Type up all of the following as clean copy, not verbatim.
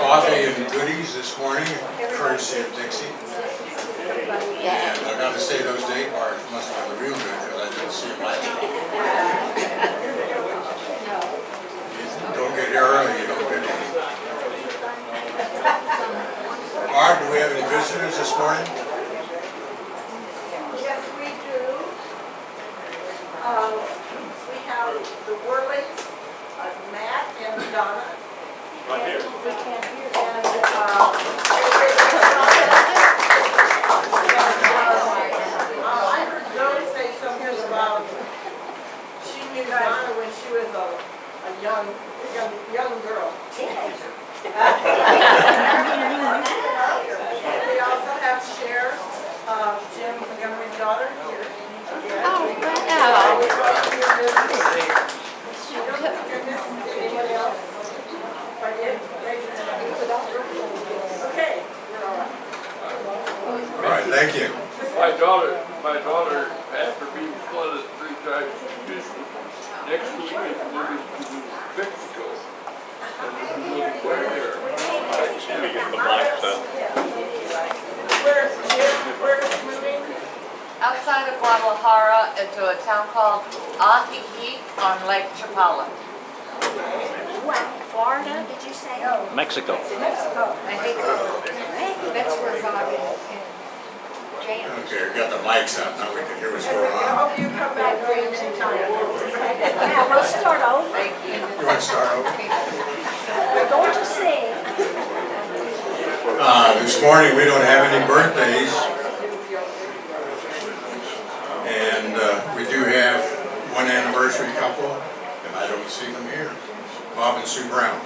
Coffee and goodies this morning, courtesy of Dixie. And I gotta say, those day bars must have been real good because I didn't see them last night. You don't get here early, you don't get any. Barb, do we have any visitors this morning? Yes, we do. We have the Worleys, Matt and Donna. Right here. We can't hear. I heard Joe say something about she knew Donna when she was a young girl. Teenager. We also have Cher, Jim Montgomery's daughter here. Anybody else? I did? Okay. All right, thank you. My daughter, after being flooded 3 times, next week is moving to Mexico. And we'll be there. Let me get the mics up. Where's moving? Outside of Guadalajara into a town called Ajijic on Lake Chapala. Florida, did you say? No. Mexico. Mexico. That's where Bob and Jan. Okay, we got the mics up, now we can hear what's going I on. hope you come back during the time. Yeah, we'll start over. Thank you. You want to start over? We're going to sing. This morning, we don't have any birthdays. And we do have one anniversary couple, and I don't see them here. Bob and Sue Brown.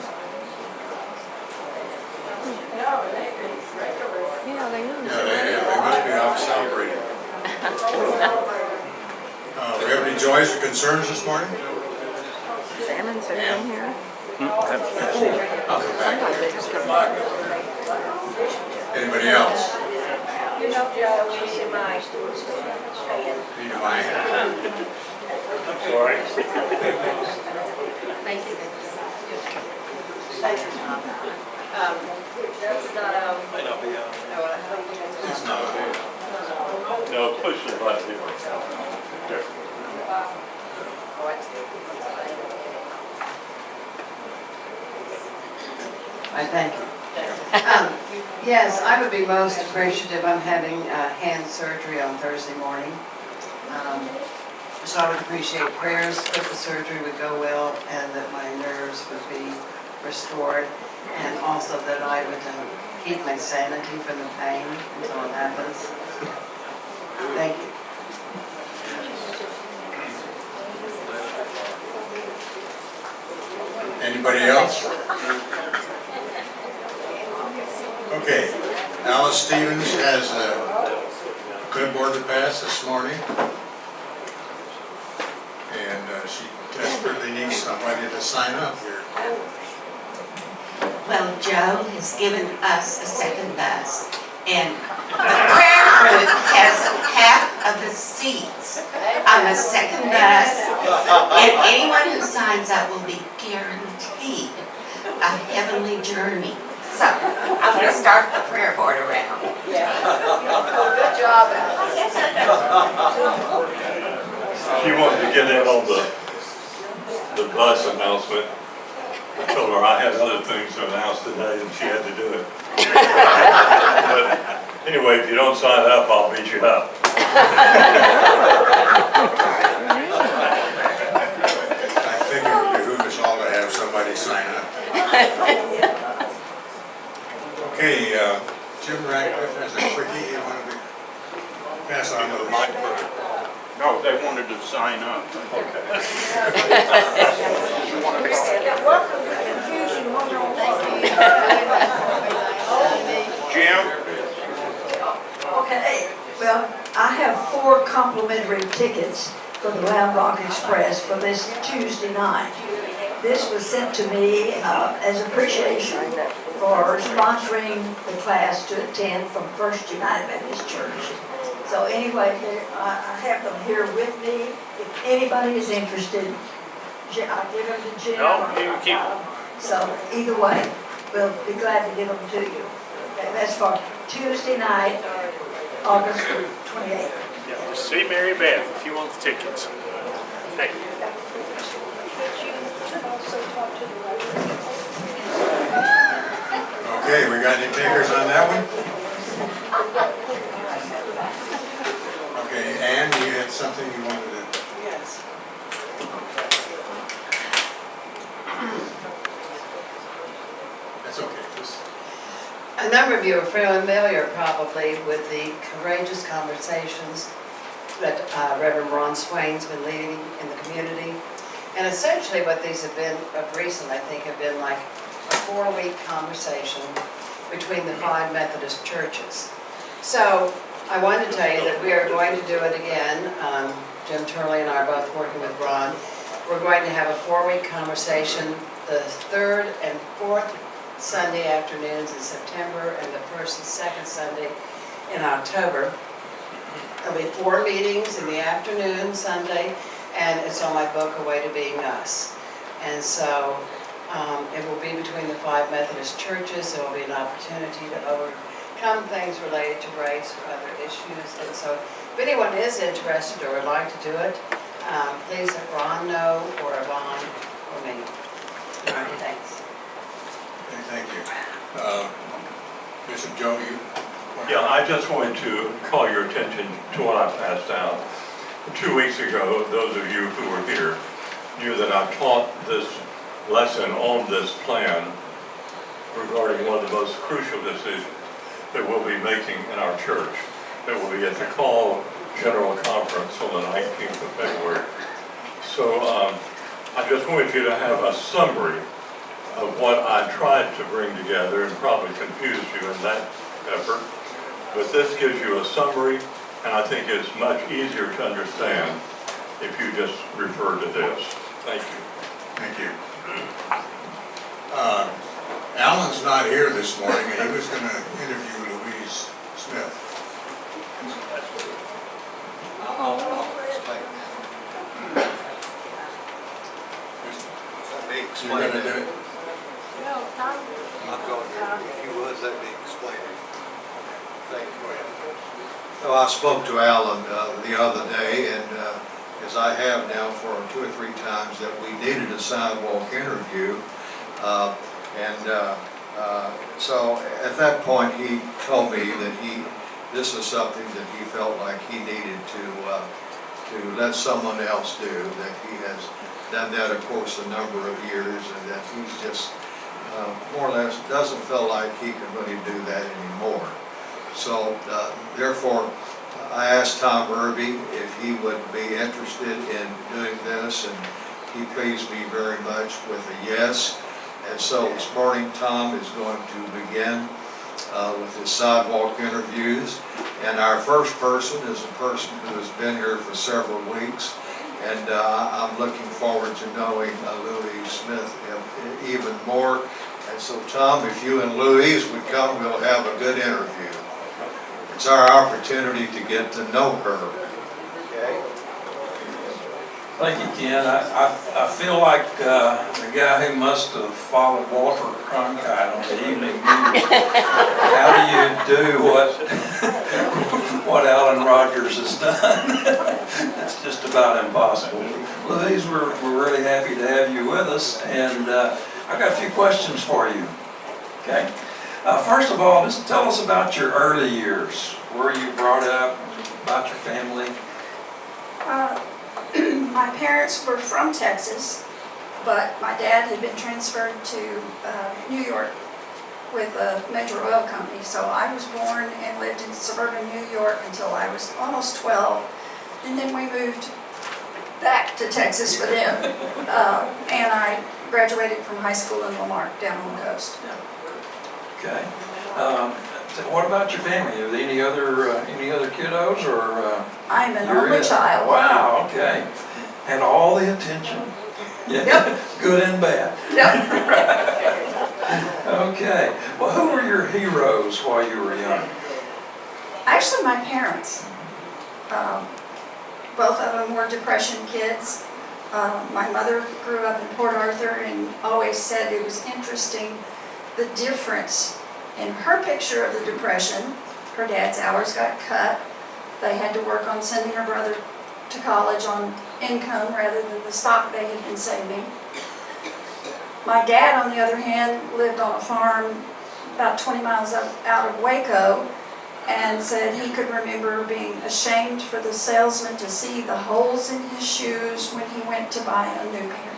No, they regular. Yeah, they know. Yeah, they must be off celebrating. We have any joys or concerns this morning? Salmon's are in here. I'll come back. Sometimes they just come back. Anybody else? You know, Joe, we need my. Need a mic? Sorry. Thank you. May not be on. It's not. No, push the button here. There. I thank you. Yes, I would be most appreciative. I'm having hand surgery on Thursday morning. So I would appreciate prayers that the surgery would go well and that my nerves would be restored, and also that I would keep my sanity from the pain until it happens. Thank you. Anybody else? Okay, Alice Stevens has a clipboard to pass this morning. And she desperately needs somebody to sign up here. Well, Joe has given us a second bus, and the prayer group has half of the seats on the second bus, and anyone who signs up will be guaranteed a heavenly journey. So I'm going to start the prayer board around. Good job, Al. She wanted to get in on the bus announcement. I told her I had other things to announce today and she had to do it. But anyway, if you don't sign up, I'll beat you up. I think it would behoove us all to have somebody sign up. Okay, Jim Radcliffe has a quickie you want to pass on those. No, they wanted to sign up. Welcome to Confusion 101. Jim? Okay, well, I have 4 complimentary tickets for the Round Rock Express for this Tuesday night. This was sent to me as appreciation for sponsoring the class to attend from First United Methodist Church. So anyway, I have them here with me. If anybody is interested, I give them to Jim. No, you can keep 'em. So either way, we'll be glad to give them to you. Okay, that's for Tuesday night, August 28th. Yeah, just see Mary Beth if you want the tickets. Thank you. Okay, we got any takers on that one? Okay, Ann, you had something you wanted to? Yes. That's okay. Just- A number of you are familiar probably with the courageous conversations that Reverend Ron Swain's been leading in the community. And essentially what these have been, of recent, I think, have been like a 4-week conversation between the 5 Methodist churches. So I wanted to tell you that we are going to do it again. Jim Turley and I are both working with Ron. We're going to have a 4-week conversation the 3rd and 4th Sunday afternoons in September and the 1st and 2nd Sunday in October. There'll be 4 meetings in the afternoon Sunday, and it's on my book, A Way to Being Us. And so it will be between the 5 Methodist churches. There will be an opportunity to overcome things related to race or other issues. And so if anyone is interested or would like to do it, please let Ron know, or Yvonne, or me. All right, thanks. Okay, thank you. Bishop Joe, you? Yeah, I just wanted to call your attention to what I passed out. 2 weeks ago, those of you who were here knew that I taught this lesson on this plan regarding one of the most crucial decisions that we'll be making in our church. That will be at the call General Conference on the 19th of February. So I just wanted you to have a summary of what I tried to bring together, and probably confused you in that effort. But this gives you a summary, and I think it's much easier to understand if you just refer to this. Thank you. Thank you. Alan's not here this morning, and he was going to interview Louise Smith. I'll explain. You're going to do it? I'm going to, if you would, let me explain it. Thank you. Go ahead. So I spoke to Alan the other day, and as I have now for 2 or 3 times, that we needed a sidewalk interview. So at that point, he told me that this is something that he felt like he needed to let someone else do, that he has done that, of course, a number of years, and that he's just more or less doesn't feel like he can really do that anymore. So therefore, I asked Tom Irby if he would be interested in doing this, and he pleased me very much with a yes. And so this morning, Tom is going to begin with his sidewalk interviews. And our first person is a person who has been here for several weeks. And I'm looking forward to knowing Louise Smith even more. And so, Tom, if you and Louise would come, we'll have a good interview. It's our opportunity to get to know her. Okay? Thank you, Ken. I feel like the guy who must have followed Walter Cronkite on the evening news. How do you do what Alan Rogers has done? It's just about impossible. Louise, we're really happy to have you with us, and I've got a few questions for you. Okay. First of all, just tell us about your early years. Where you brought up, about your family. My parents were from Texas, but my dad had been transferred to New York with a major oil company. So I was born and lived in suburban New York until I was almost 12. And then we moved back to Texas for them. And I graduated from high school in Lamarck down on the coast. Okay. What about your family? Are there any other kiddos, or? I'm an only child. Wow. Okay. Had all the attention. Yeah. Yep. Good and bad. Yep. Okay. Well, who were your heroes while you were young? Actually, my parents. Both of them were Depression kids. My mother grew up in Port Arthur and always said it was interesting the difference in her picture of the Depression. Her dad's hours got cut. They had to work on sending her brother to college on income rather than the stock they had been saving. My dad, on the other hand, lived on a farm about 20 miles out of Waco, and said he could remember being ashamed for the salesman to see the holes in his shoes when he went to buy a new pair.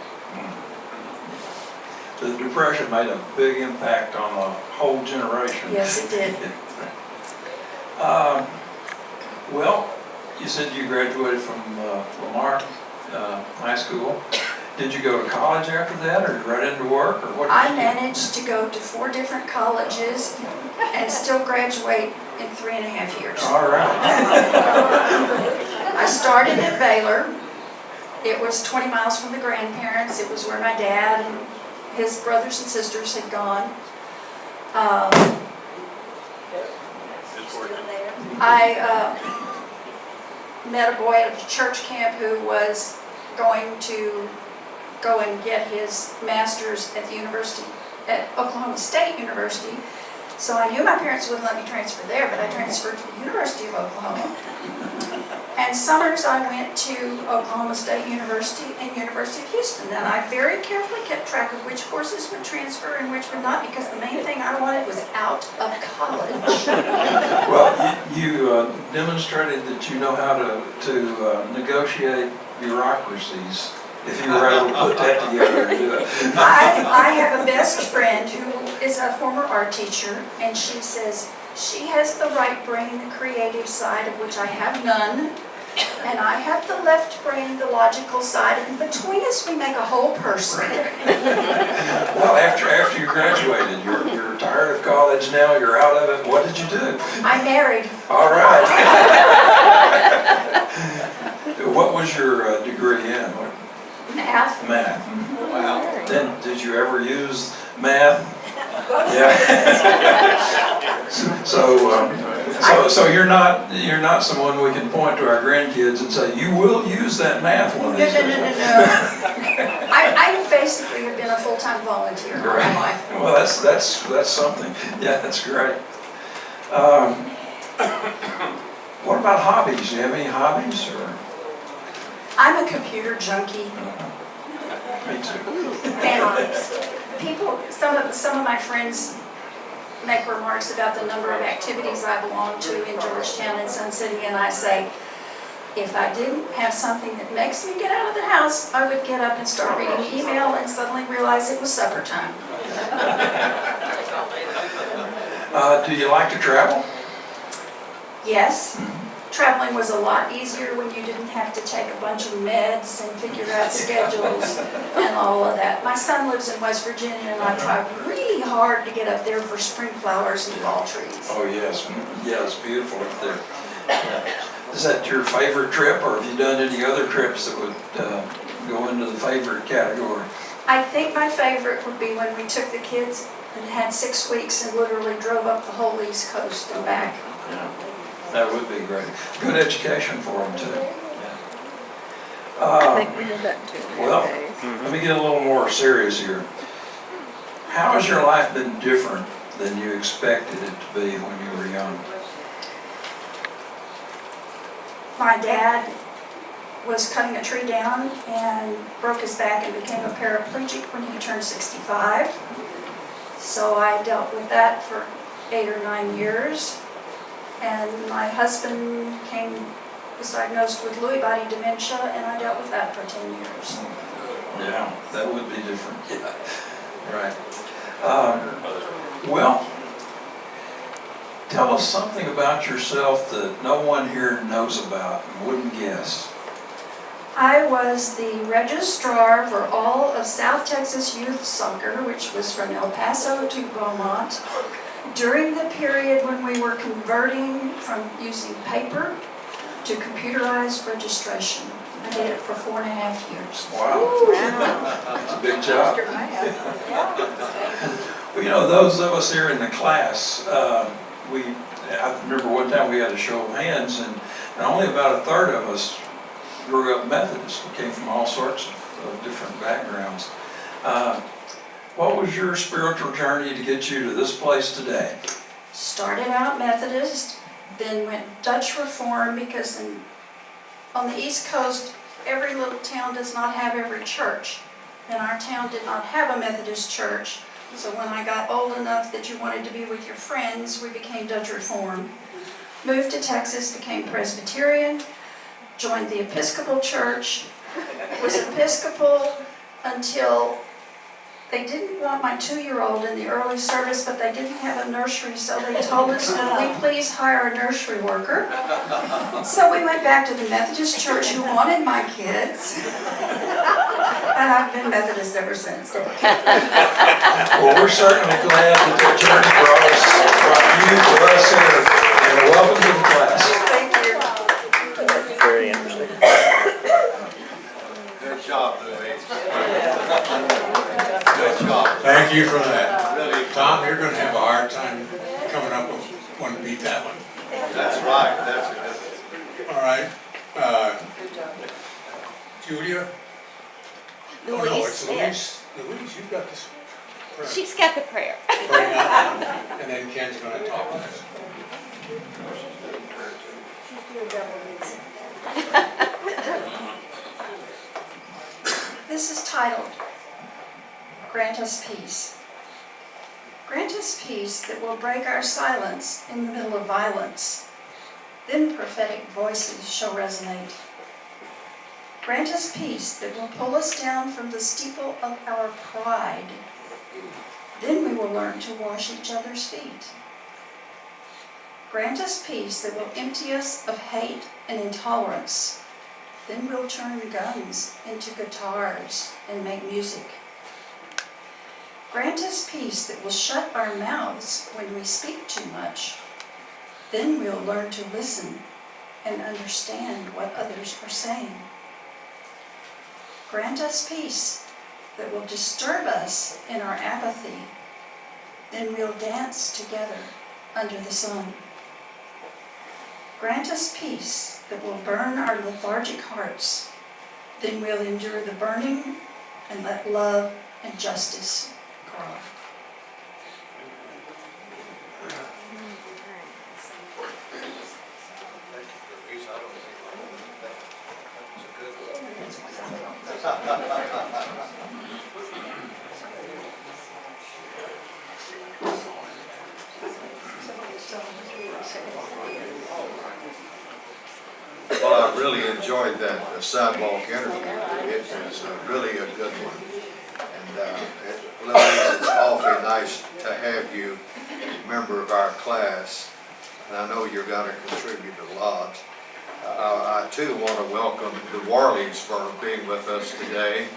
The Depression made a big impact on a whole generation. Yes, it did. Well, you said you graduated from Lamar High School. Did you go to college after that, or right into work, or what? I managed to go to 4 different colleges and still graduate in 3.5 years. All right. I started at Baylor. It was 20 miles from the grandparents. It was where my dad and his brothers and sisters had gone. I met a boy at a church camp who was going to go and get his master's at the university, at Oklahoma State University. So I knew my parents wouldn't let me transfer there, but I transferred to the University of Oklahoma. And summers I went to Oklahoma State University and University of Houston. And I very carefully kept track of which courses would transfer and which would not, because the main thing I wanted was out of college. Well, you demonstrated that you know how to negotiate bureaucracies. If you were able to put that together and do it. I have a best friend who is a former art teacher, and she says she has the right brain, the creative side, of which I have none, and I have the left brain, the logical side, and between us we make a whole person. Well, after you graduated, you're tired of college now, you're out of it, what did you do? I married. All right. What was your degree in? Math. Math. Wow. Then, did you ever use math? Yeah. So you're not someone we can point to our grandkids and say, you will use that math one of these days. No. I basically have been a full-time volunteer all my life. Well, that's something. Yeah, that's great. What about hobbies? Do you have any hobbies or? I'm a computer junkie. Me too. And some of my friends make remarks about the number of activities I belong to in Georgetown and Sun City, and I say, if I didn't have something that makes me get out of the house, I would get up and start reading email and suddenly realize it was supper time. Do you like to travel? Yes. Traveling was a lot easier when you didn't have to take a bunch of meds and figure out schedules and all of that. My son lives in West Virginia, and I try really hard to get up there for spring flowers and fall trees. Oh, yes. Yeah, it's beautiful up there. Yeah. Is that your favorite trip, or have you done any other trips that would go into the favorite category? I think my favorite would be when we took the kids and had 6 weeks and literally drove up the whole East Coast and back. Yeah. That would be great. Good education for them, too. Yeah. I think we did that too. Well, let me get a little more serious here. How has your life been different than you expected it to be when you were young? My dad was cutting a tree down and broke his back and became a paraplegic when he turned 65. So I dealt with that for 8 or 9 years. And my husband was diagnosed with Lewy body dementia, and I dealt with that for 10 years. Yeah, that would be different. Yeah, right. Well, tell us something about yourself that no one here knows about and wouldn't guess. I was the registrar for all of South Texas Youth Soccer, which was from El Paso to Beaumont, during the period when we were converting from using paper to computerized registration. I did it for 4.5 years. Wow. That's a big job. Well, you know, those of us here in the class, I remember one time we had a show of hands, and only about a third of us grew up Methodist. We came from all sorts of different backgrounds. What was your spiritual journey to get you to this place today? Started out Methodist, then went Dutch Reform because on the East Coast, every little town does not have every church. And our town did not have a Methodist church. So when I got old enough that you wanted to be with your friends, we became Dutch Reform. Moved to Texas, became Presbyterian, joined the Episcopal Church, was Episcopal until they didn't want my 2-year-old in the early service, but they didn't have a nursery, so they told us, would we please hire a nursery worker? So we went back to the Methodist Church who wanted my kids. And I've been Methodist ever since. Well, we're certainly glad that the church brought you to us here, and welcome to the class. Thank you. Very interesting. Good job, Louise. Good job. Thank you for that. Tom, you're gonna have a hard time coming up with one to beat that one. That's right, that's a good one. All right. Julia? Oh, no, it's Louise. Louise, you've got this. She's got the prayer. Bring that one, and then Ken's gonna talk next. This is titled, Grant Us Peace. Grant us peace that will break our silence in the middle of violence. Then prophetic voices shall resonate. Grant us peace that will pull us down from the steeple of our pride. Then we will learn to wash each other's feet. Grant us peace that will empty us of hate and intolerance. Then we'll turn guns into guitars and make music. Grant us peace that will shut our mouths when we speak too much. Then we'll learn to listen and understand what others are saying. Grant us peace that will disturb us in our apathy. Then we'll dance together under the sun. Grant us peace that will burn our lethargic hearts. Then we'll endure the burning and let love and justice grow. Well, I really enjoyed that sidewalk interview. It was really a good one. And Louise, it's awfully nice to have you a member of our class. And I know you're going to contribute a lot. I too want to welcome the Warleys for being with us today.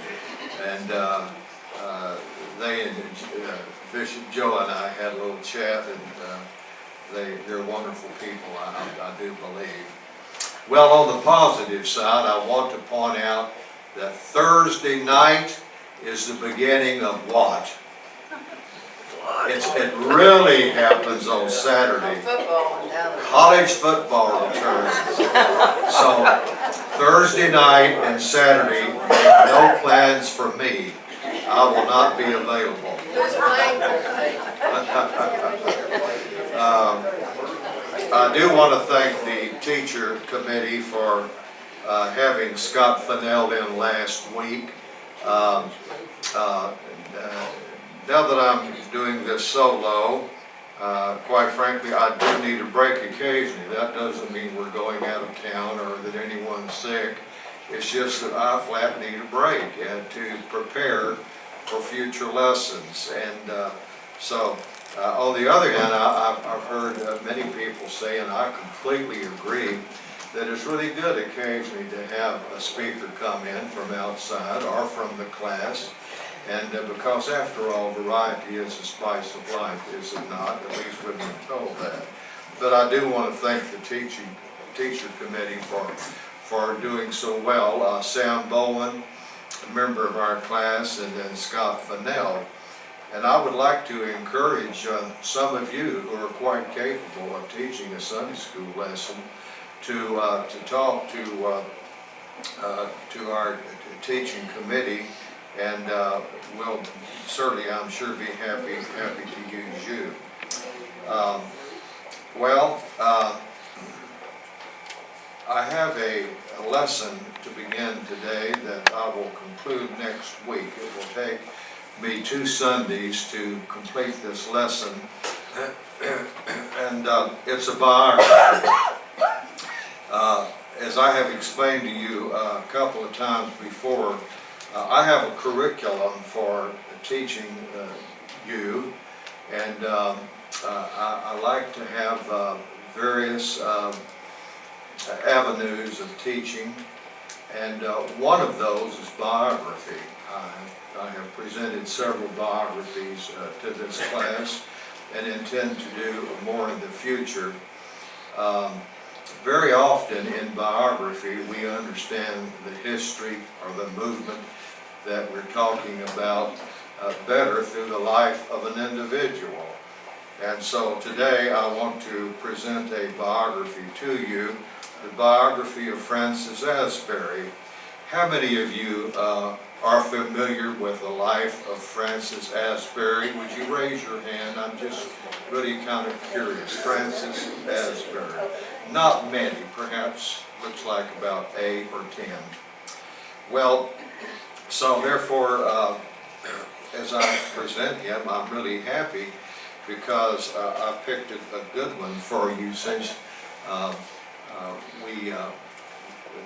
And they and Bishop Joe and I had a little chat, and they're wonderful people, I do believe. Well, on the positive side, I want to point out that Thursday night is the beginning of what? It really happens on Saturday. College football returns. So Thursday night and Saturday, no plans for me. I will not be available. I do want to thank the teacher committee for having Scott Fennell in last week. Now that I'm doing this solo, quite frankly, I do need a break occasionally. That doesn't mean we're going out of town or that anyone's sick. It's just that I flat need a break to prepare for future lessons. And so, on the other hand, I've heard many people say, and I completely agree, that it's really good occasionally to have a speaker come in from outside or from the class. And because after all, variety is the spice of life, is it not? At least we've been told that. But I do want to thank the teacher committee for doing so well. Sam Bowen, a member of our class, and then Scott Fennell. And I would like to encourage some of you who are quite capable of teaching a Sunday school lesson to talk to to our teaching committee, and will certainly, I'm sure, be happy to use you. I have a lesson to begin today that I will conclude next week. It will take me 2 Sundays to complete this lesson, and it's a biography. As I have explained to you a couple of times before, I have a curriculum for teaching you, and I like to have various avenues of teaching, and one of those is biography. I have presented several biographies to this class and intend to do more in the future. Very often in biography we understand the history or the movement that we're talking about better through the life of an individual. And so today I want to present a biography to you, the biography of Francis Asbury. How many of you are familiar with the life of Francis Asbury? Would you raise your hand? I'm just really kind of curious. Francis Asbury. Not many, perhaps looks like about 8 or 10. Well, so therefore, as I present him, I'm really happy because I picked a good one for you, since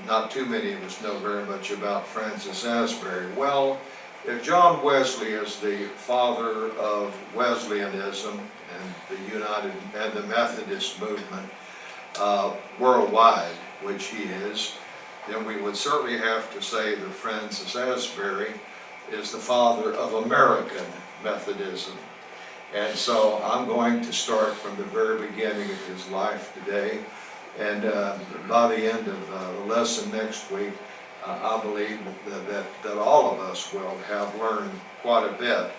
not too many of us know very much about Francis Asbury. Well, if John Wesley is the father of Wesleyanism and the Methodist movement worldwide, which he is, then we would certainly have to say that Francis Asbury is the father of American Methodism. And so I'm going to start from the very beginning of his life today, and by the end of the lesson next week, I believe that all of us will have learned quite a bit.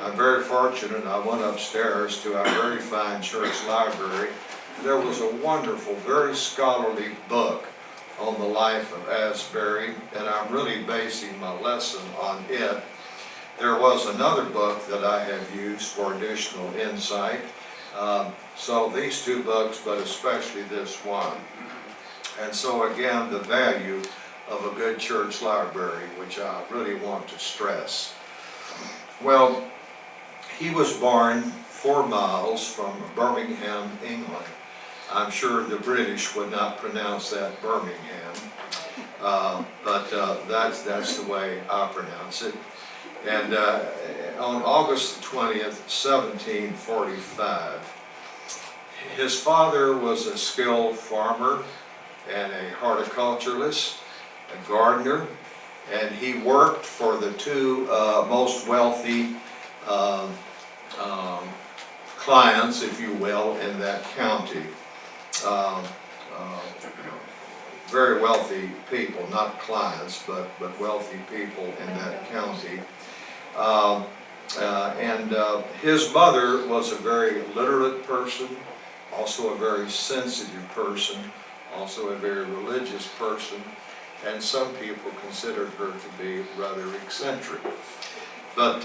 I'm very fortunate. I went upstairs to our very fine church library. There was a wonderful, very scholarly book on the life of Asbury, and I'm really basing my lesson on it. There was another book that I have used for additional insight. So these 2 books, but especially this one. And so again, the value of a good church library, which I really want to stress. Well, he was born 4 miles from Birmingham, England. I'm sure the British would not pronounce that Birmingham, but that's the way I pronounce it. And on August 20th, 1745, his father was a skilled farmer and a horticulturalist, a gardener, and he worked for the 2 most wealthy clients, if you will, in that county. Very wealthy people, not clients, but wealthy people in that county. His mother was a very literate person, also a very sensitive person, also a very religious person, and some people considered her to be rather eccentric. But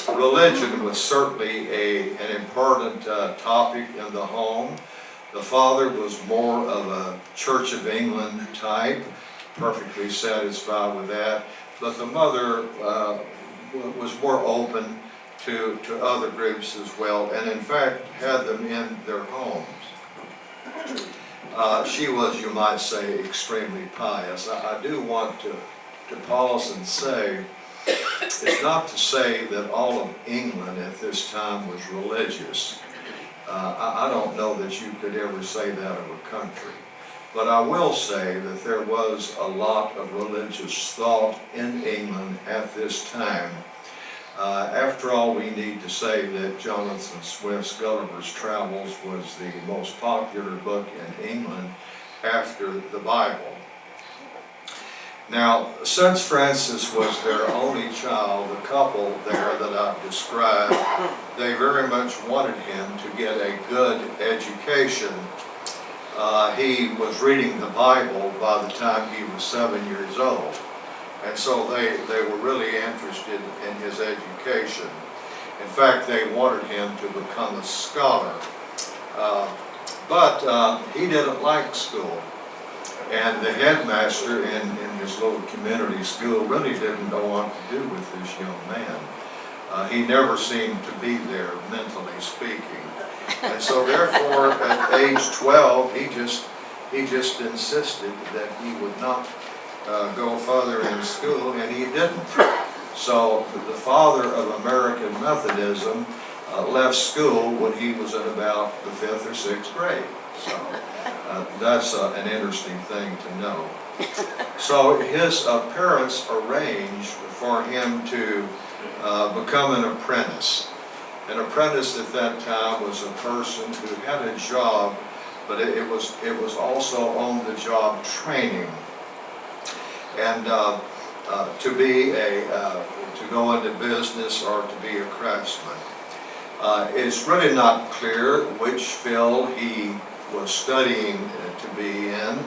religion was certainly an important topic in the home. The father was more of a Church of England type, perfectly satisfied with that, but the mother was more open to other groups as well, and in fact had them in their homes. She was, you might say, extremely pious. I do want to pause and say, it's not to say that all of England at this time was religious. I don't know that you could ever say that of a country. But I will say that there was a lot of religious thought in England at this time. After all, we need to say that Jonathan Swift's Gulliver's Travels was the most popular book in England after the Bible. Now, since Francis was their only child, the couple there that I've described, they very much wanted him to get a good education. he was reading the Bible by the time he was 7 years old. And so they were really interested in his education. In fact, they wanted him to become a scholar. But he didn't like school. And the headmaster in his little community school really didn't know what to do with this young man. He never seemed to be there, mentally speaking. And so therefore, at age 12, he just insisted that he would not go further in school, and he didn't. So the father of American Methodism left school when he was in about the 5th or 6th grade. So that's an interesting thing to know. So his parents arranged for him to become an apprentice. An apprentice at that time was a person who had a job, but it was also on-the-job training. And to go into business or to be a craftsman. It's really not clear which field he was studying to be in: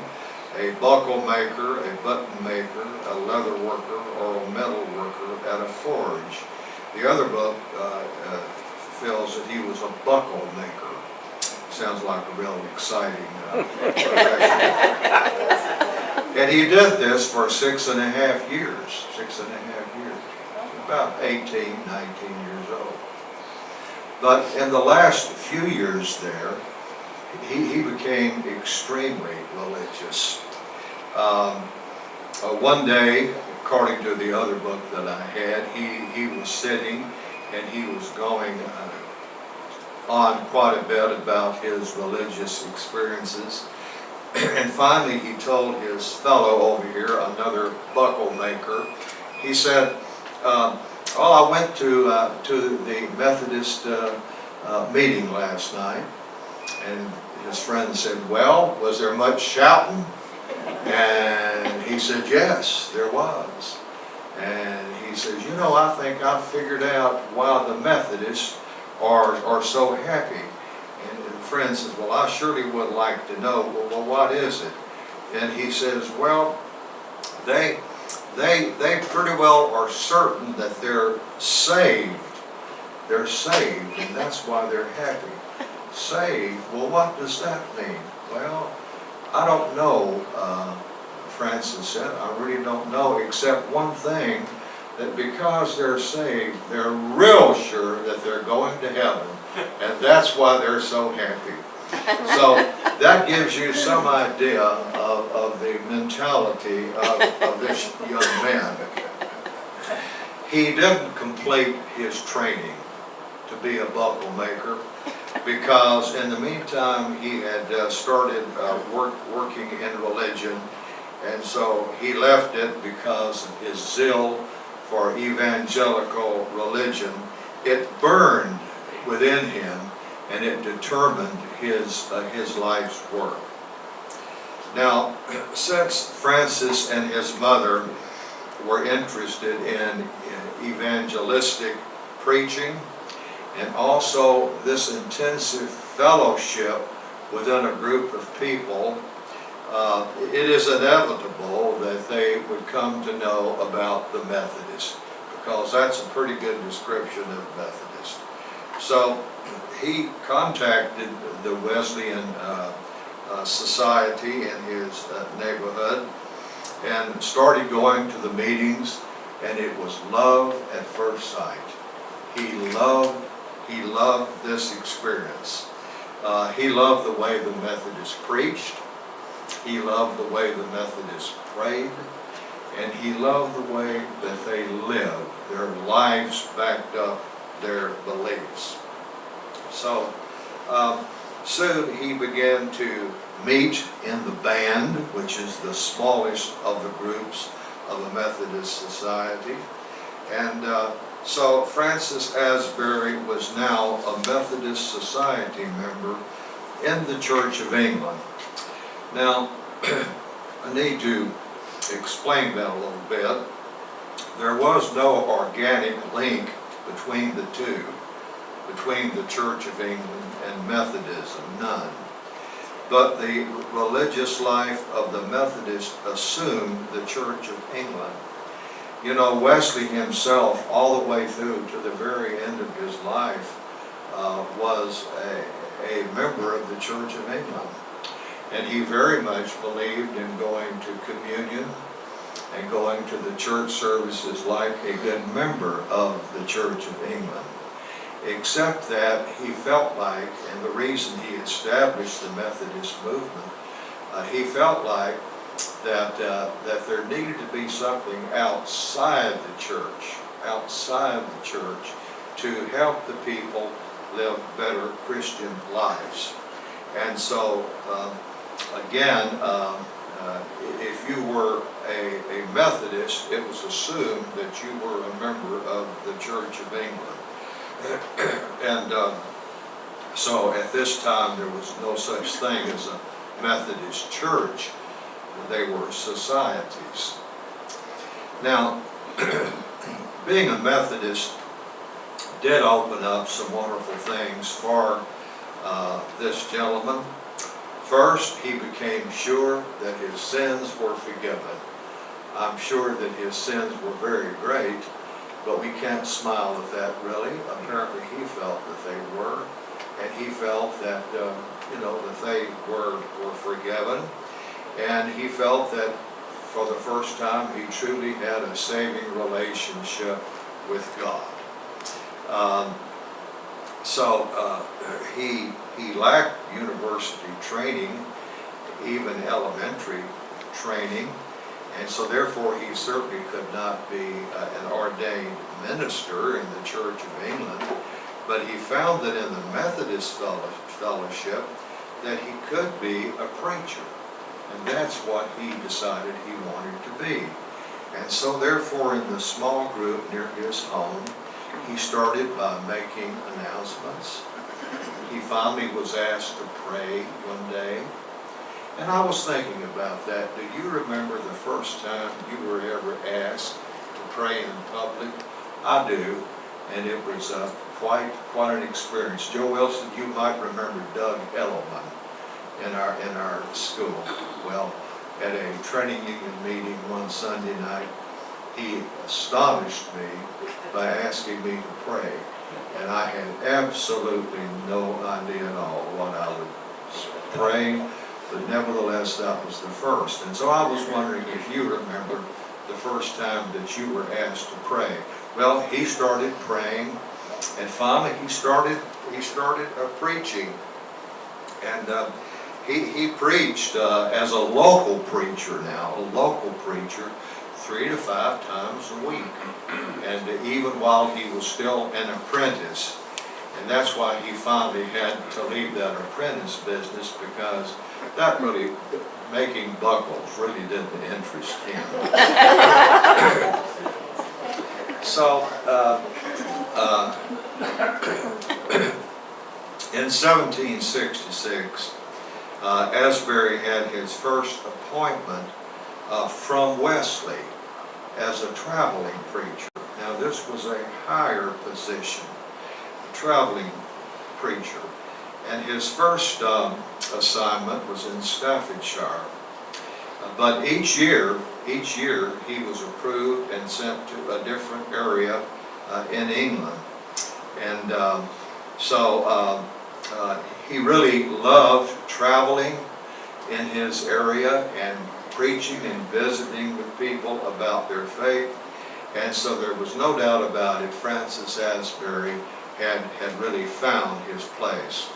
a buckle maker, a button maker, a leather worker, or a metal worker at a forge. The other book feels that he was a buckle maker. Sounds like a real exciting profession. And he did this for 6.5 years. 6.5 years. About 18, 19 years old. But in the last few years there, he became extremely religious. One day, according to the other book that I had, he was sitting and he was going on quite a bit about his religious experiences. And finally he told his fellow over here, another buckle maker, he said, I went to the Methodist meeting last night. And his friend said, well, was there much shouting? And he said, yes, there was. And he says, you know, I think I figured out why the Methodists are so happy. And the friend says, well, I surely would like to know, well, what is it? And he says, well, they pretty well are certain that they're saved. They're saved, and that's why they're happy. Saved, well, what does that mean? Well, I don't know, Francis said. I really don't know, except one thing, that because they're saved, they're real sure that they're going to heaven, and that's why they're so happy. So that gives you some idea of the mentality of this young man. He didn't complete his training to be a buckle maker, because in the meantime he had started working in religion, and so he left it because of his zeal for evangelical religion. It burned within him, and it determined his life's work. Now, since Francis and his mother were interested in evangelistic preaching, and also this intensive fellowship within a group of people, it is inevitable that they would come to know about the Methodist, because that's a pretty good description of Methodist. So he contacted the Wesleyan Society in his neighborhood and started going to the meetings, and it was love at first sight. He loved this experience. He loved the way the Methodists preached. He loved the way the Methodists prayed. And he loved the way that they lived. Their lives backed up their beliefs. So soon he began to meet in the band, which is the smallest of the groups of the Methodist Society. And so Francis Asbury was now a Methodist Society member in the Church of England. Now, I need to explain that a little bit. There was no organic link between the two, between the Church of England and Methodism, none. but the religious life of the Methodists assumed the Church of England. You know, Wesley himself, all the way through to the very end of his life, was a member of the Church of England. And he very much believed in going to communion and going to the church services like a good member of the Church of England. Except that he felt like, and the reason he established the Methodist movement, he felt like that there needed to be something outside the church to help the people live better Christian lives. And so, again, if you were a Methodist, it was assumed that you were a member of the Church of England. And so at this time there was no such thing as a Methodist church. They were societies. Now, being a Methodist did open up some wonderful things for this gentleman. First, he became sure that his sins were forgiven. I'm sure that his sins were very great, but we can't smile at that really. Apparently he felt that they were, and he felt that, that they were forgiven. And he felt that for the first time he truly had a saving relationship with God. He lacked university training, even elementary training, and so therefore he certainly could not be an ordained minister in the Church of England, but he found that in the Methodist fellowship that he could be a preacher, and that's what he decided he wanted to be. And so therefore in the small group near his home, he started by making announcements. He finally was asked to pray one day. And I was thinking about that. Do you remember the first time you were ever asked to pray in public? I do, and it was quite an experience. Joe Wilson, you might remember Doug Edelman in our school. Well, at a training union meeting one Sunday night, he astonished me by asking me to pray. And I had absolutely no idea at all what I was praying, but nevertheless that was the first. And so I was wondering if you remember the first time that you were asked to pray. Well, he started praying, and finally he started preaching. And he preached as a local preacher now, a local preacher, 3 to 5 times a week, and even while he was still an apprentice. And that's why he finally had to leave that apprentice business, because that really, making buckles really didn't interest him. So, in 1766, Asbury had his first appointment from Wesley as a traveling preacher. Now this was a higher position, a traveling preacher. And his first assignment was in Staffordshire. But each year he was approved and sent to a different area in England. And he really loved traveling in his area and preaching and visiting with people about their faith. And so there was no doubt about it, Francis Asbury had really found his place.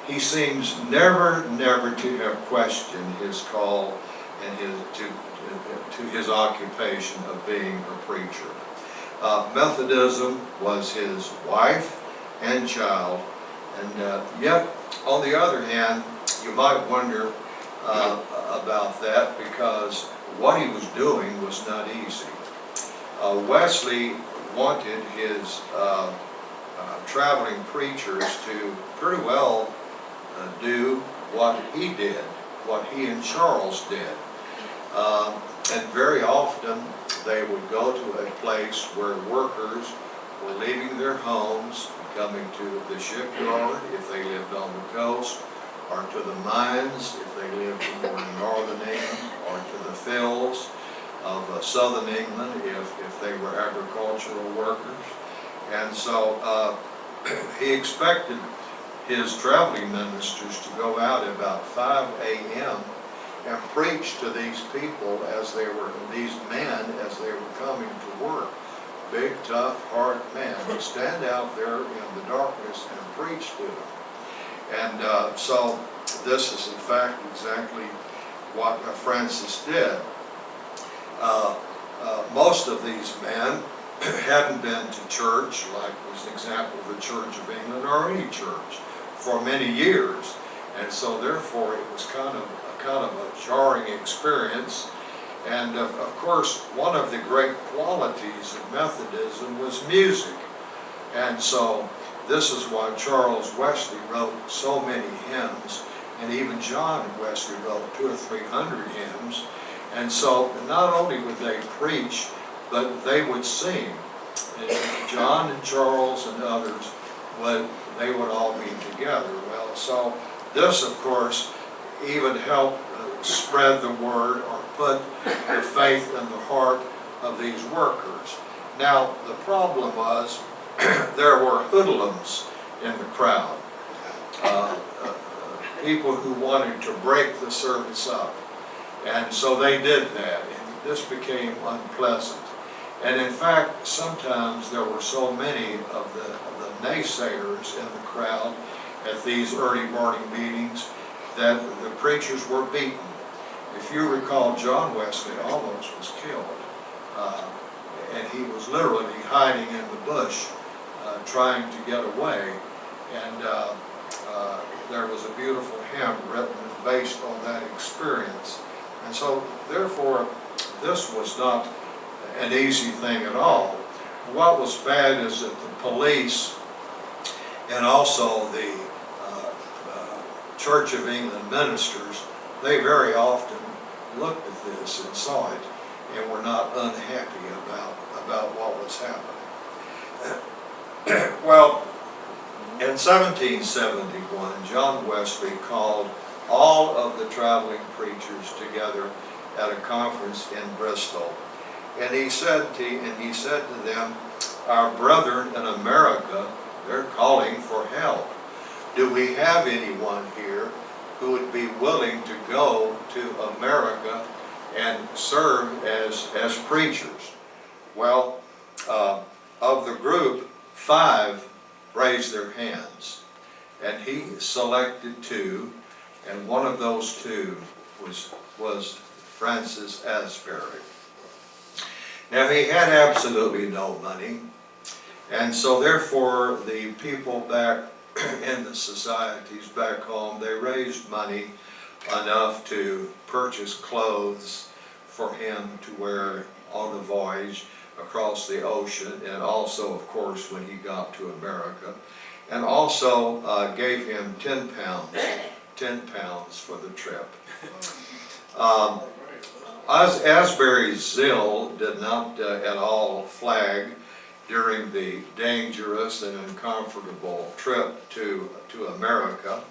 He seems never to have questioned his call and to his occupation of being a preacher. Methodism was his wife and child, and yet, on the other hand, you might wonder about that, because what he was doing was not easy. Wesley wanted his traveling preachers to pretty well do what he did, what he and Charles did. And very often they would go to a place where workers were leaving their homes, coming to the shipyard if they lived on the coast, or to the mines if they lived more in northern England, or to the fields of southern England if they were agricultural workers. And so he expected his traveling ministers to go out at about 5 a.m. and preach to these people these men as they were coming to work. Big, tough, hard men would stand out there in the darkness and preach to them. And so this is in fact exactly what Francis did. Most of these men hadn't been to church, like was an example of the Church of England or any church, for many years. And so therefore it was kind of a jarring experience. And of course, one of the great qualities of Methodism was music. And so this is why Charles Wesley wrote so many hymns, and even John Wesley wrote 200 or 300 hymns. And so not only would they preach, but they would sing. And John and Charles and others, they would all be together. Well, so this, of course, even helped spread the word or put the faith in the heart of these workers. Now, the problem was there were hoodlums in the crowd, people who wanted to break the service up. And so they did that, and this became unpleasant. And in fact, sometimes there were so many of the naysayers in the crowd at these early morning meetings that the preachers were beaten. If you recall, John Wesley almost was killed. And he was literally hiding in the bush, trying to get away. And there was a beautiful hymn written based on that experience. And so, therefore, this was not an easy thing at all. What was bad is that the police and also the Church of England ministers, they very often looked at this and saw it and were not unhappy about what was happening. Well, in 1771, John Wesley called all of the traveling preachers together at a conference in Bristol. And he said to them, "Our brethren in America, they're calling for help. Do we have anyone here who would be willing to go to America and serve as preachers?" Well, of the group, 5 raised their hands. And he selected 2, and one of those 2 was Francis Asbury. Now, he had absolutely no money, and so therefore the people back in the societies back home, they raised money enough to purchase clothes for him to wear on the voyage across the ocean, and also, of course, when he got to America, and also gave him 10 pounds for the trip. Asbury's zeal did not at all flag during the dangerous and uncomfortable trip to America.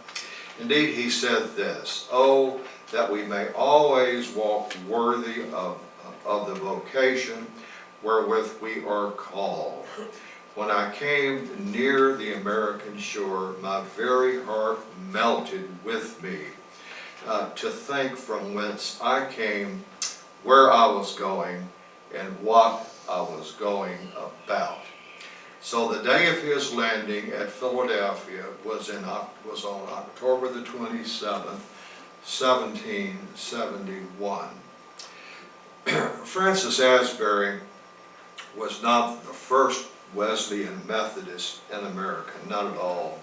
Indeed, he said this, "Oh, that we may always walk worthy of the vocation wherewith we are called. When I came near the American shore, my very heart melted with me to think from whence I came, where I was going, and what I was going about." So the day of his landing at Philadelphia was on October the 27th, 1771. Francis Asbury was not the first Wesleyan Methodist in America, not at all.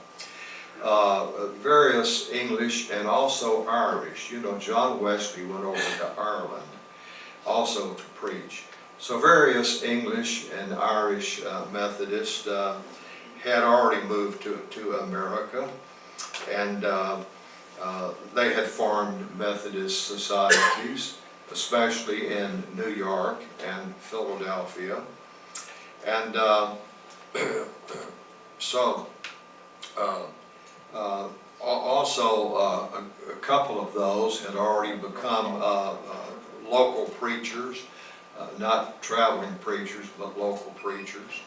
Various English and also Irish. You know, John Wesley went over to Ireland also to preach. So various English and Irish Methodists had already moved to America, and they had formed Methodist societies, especially in New York and Philadelphia. And Also, a couple of those had already become local preachers, not traveling preachers, but local preachers.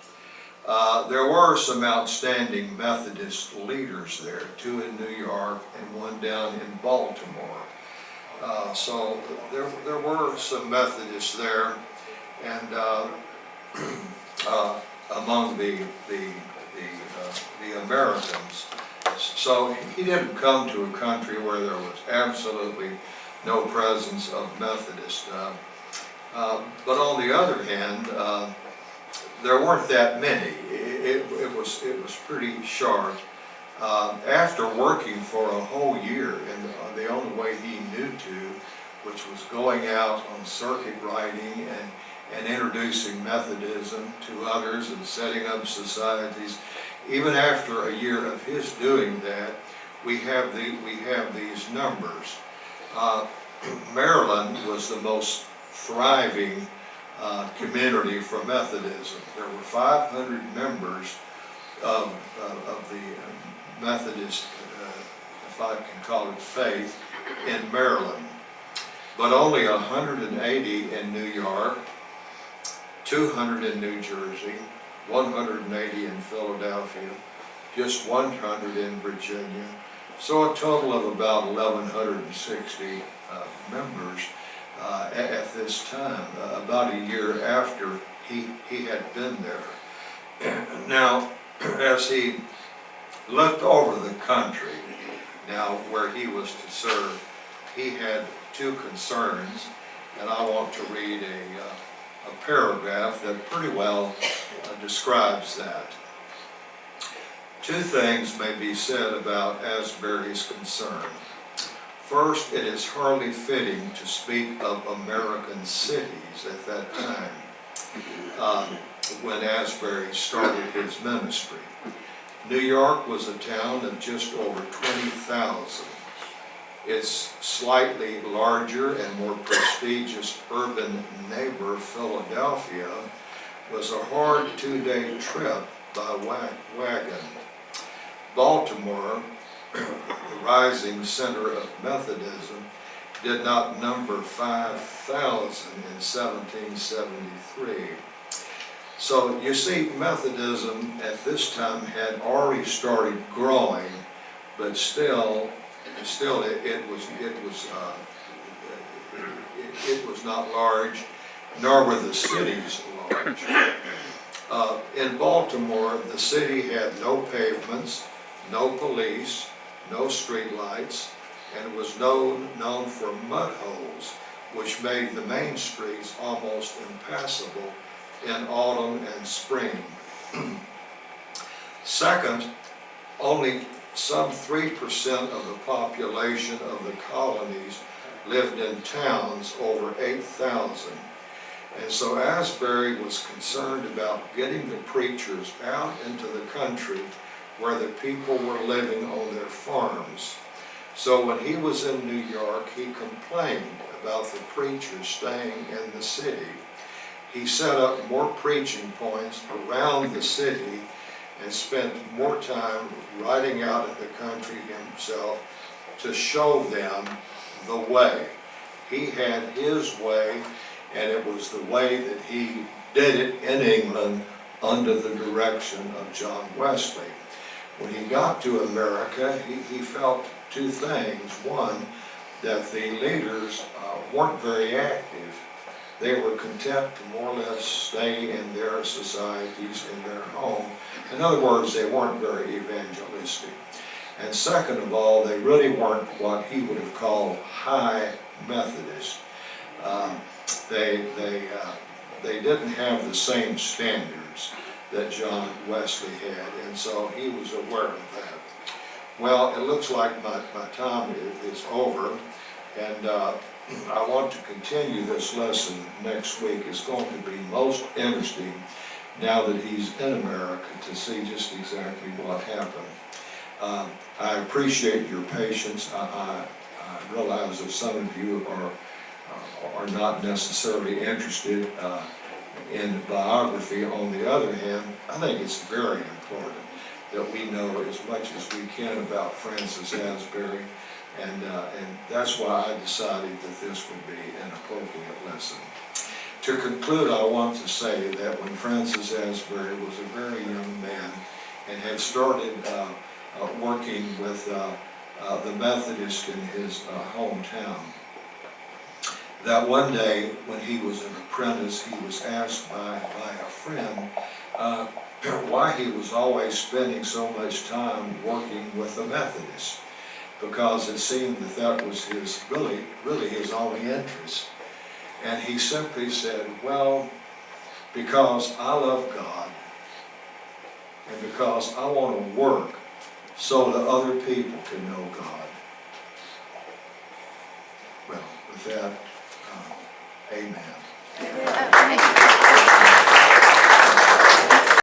There were some outstanding Methodist leaders there, 2 in New York and 1 down in Baltimore. So there were some Methodists there, and among the Americans. So he didn't come to a country where there was absolutely no presence of Methodists. But on the other hand, there weren't that many. It was pretty short. After working for a whole year in the only way he knew to, which was going out on circuit riding and introducing Methodism to others and setting up societies, even after a year of his doing that, we have these numbers. Maryland was the most thriving community for Methodism. There were 500 members of the Methodist, if I can call it faith, in Maryland, but only 180 in New York, 200 in New Jersey, 180 in Philadelphia, just 100 in Virginia. So a total of about 1,160 members at this time, about a year after he had been there. Now, as he looked over the country, now where he was to serve, he had 2 concerns, and I want to read a paragraph that pretty well describes that. 2 things may be said about Asbury's concern. First, it is hardly fitting to speak of American cities at that time, when Asbury started his ministry. New York was a town of just over 20,000. Its slightly larger and more prestigious urban neighbor, Philadelphia, was a hard 2-day trip by wagon. Baltimore, the rising center of Methodism, did not number 5,000 in 1773. So you see, Methodism at this time had already started growing, but still it was not large, nor were the cities large. In Baltimore, the city had no pavements, no police, no street lights, and was known for mud holes, which made the main streets almost impassable in autumn and spring. Second, only some 3% of the population of the colonies lived in towns over 8,000. And so Asbury was concerned about getting the preachers out into the country where the people were living on their farms. So when he was in New York, he complained about the preachers staying in the city. He set up more preaching points around the city and spent more time riding out in the country himself to show them the way. He had his way, and it was the way that he did it in England under the direction of John Wesley. When he got to America, he felt 2 things. One, that the leaders weren't very active. They were content to more or less stay in their societies, in their home. In other words, they weren't very evangelistic. And second of all, they really weren't what he would have called high Methodist. They didn't have the same standards that John Wesley had, and so he was aware of that. Well, it looks like my time is over, and I want to continue this lesson next week. It's going to be most interesting now that he's in America to see just exactly what happened. I appreciate your patience. I realize that some of you are not necessarily interested in biography. On the other hand, I think it's very important. that we know as much as we can about Francis Asbury. And that's why I decided that this would be an appropriate lesson. To conclude, I want to say that when Francis Asbury was a very young man and had started working with the Methodist in his hometown, that one day when he was an apprentice, he was asked by a friend why he was always spending so much time working with the Methodists, because it seemed that was his really his only interest. And he simply said, well, because I love God and because I want to work so that other people can know God. Well, with that, amen. Amen.